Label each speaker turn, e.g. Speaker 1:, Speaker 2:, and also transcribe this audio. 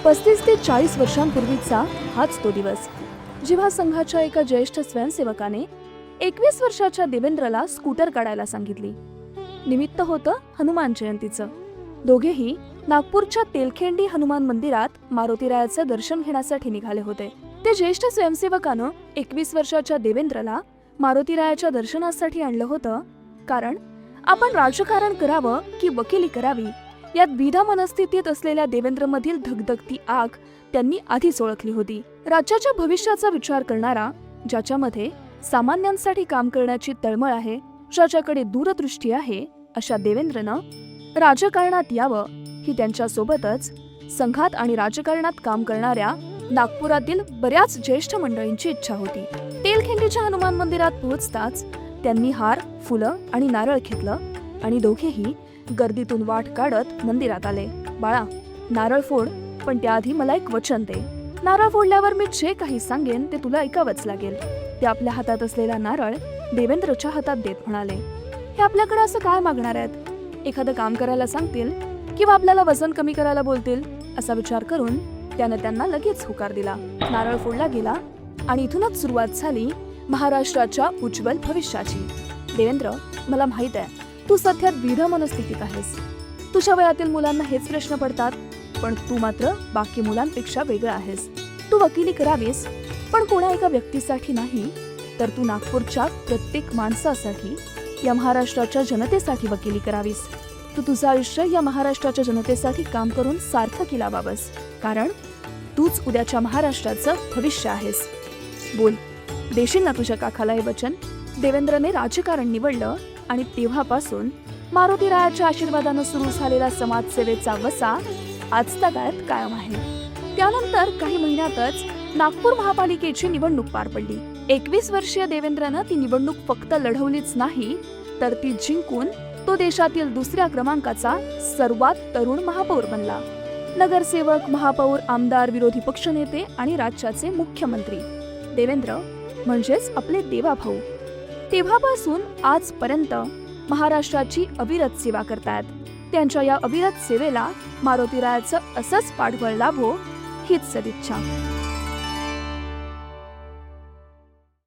Speaker 1: 35 ते 40 वर्षांपूर्वीचा हाच तो दिवस, जेव्हा संघाच्या एका ज्येष्ठ स्वयंसेवकाने 21 वर्षाच्या देवेंद्रला स्कूटर काढायला सांगितली. निमित्त होतं हनुमान जयंतीचं. दोघेही नागपूरच्या तेलखेंडी हनुमान मंदिरात मारुतीरायाचं दर्शन घेण्यासाठी निघाले होते. ते ज्येष्ठ स्वयंसेवकानं 21 वर्षाच्या देवेंद्रला मारुतीरायाच्या दर्शनासाठी आणलं होतं, कारण आपण राजकारण करावं की वकिली करावी यात द्विधा मनस्थितीत असलेल्या देवेंद्रमधील धगधगती आग त्यांनी आधीच ओळखली होती. राज्याच्या भविष्याचा विचार करणारा, ज्याच्यामध्ये सामान्यांसाठी काम करण्याची तळमळ आहे, ज्याच्याकडे दूरदृष्टी आहे, अशा देवेंद्रनं राजकारणात यावं ही त्यांच्यासोबतच संघात आणि राजकारणात काम करणाऱ्या नागपुरातील बऱ्याच ज्येष्ठ मंडळींची इच्छा होती. तेलखेंडीच्या हनुमान मंदिरात पोहोचताच त्यांनी हार, फुलं आणि नारळ घेतलं आणि दोघेही गर्दीतून वाट काढत मंदिरात आले. बाळा, नारळ फोड, पण त्याआधी मला एक वचन दे. नारळ फोडल्यावर मी जे काही सांगेन ते तुला ऐकावंच लागेल. ते आपल्या हातात असलेला नारळ देवेंद्रच्या हातात देत म्हणाले, हे आपल्याकडे असं काय मागणार आहेत? एखादं काम करायला सांगतील किंवा आपल्याला वजन कमी करायला बोलतील असा विचार करून त्यानं त्यांना लगेच होकार दिला. नारळ फोडला गेला आणि इथूनच सुरुवात झाली महाराष्ट्राच्या उज्ज्वल भविष्याची. देवेंद्र, मला माहित आहे तू सध्या द्विधा मनस्थितीत आहेस. तुझ्या वयातील मुलांना हेच प्रश्न पडतात, पण तू मात्र बाकी मुलांपेक्षा वेगळा आहेस. तू वकिली करावीस, पण कोणा एका व्यक्तीसाठी नाही, तर तू नागपूरच्या प्रत्येक माणसासाठी, या महाराष्ट्राच्या जनतेसाठी वकिली करावीस. तू तुझं आयुष्य या महाराष्ट्राच्या जनतेसाठी काम करून सार्थकी लावावंस, कारण तूच उद्याच्या महाराष्ट्राचं भविष्य आहेस. बोल, देशील ना तुझ्या काकाला हे वचन? देवेंद्रने राजकारण निवडलं आणि तेव्हापासून मारुतीरायाच्या आशीर्वादानं सुरू झालेला समाजसेवेचा वसा आजतागायत कायम आहे. त्यानंतर काही महिन्यातच नागपूर महापालिकेची निवडणूक पार पडली. 21 वर्षीय देवेंद्रनं ती निवडणूक फक्त लढवलीच नाही, तर ती जिंकून तो देशातील दुसऱ्या क्रमांकाचा सर्वात तरुण महापौर बनला. नगरसेवक, महापौर, आमदार, विरोधी पक्षनेते आणि राज्याचे मुख्यमंत्री. देवेंद्र म्हणजेच आपले देवाभाऊ. तेव्हापासून आजपर्यंत महाराष्ट्राची अविरत सेवा करतायत. त्यांच्या या अविरत सेवेला मारुतीरायाचं असंच पाठबळ लाभो हीच सदिच्छा.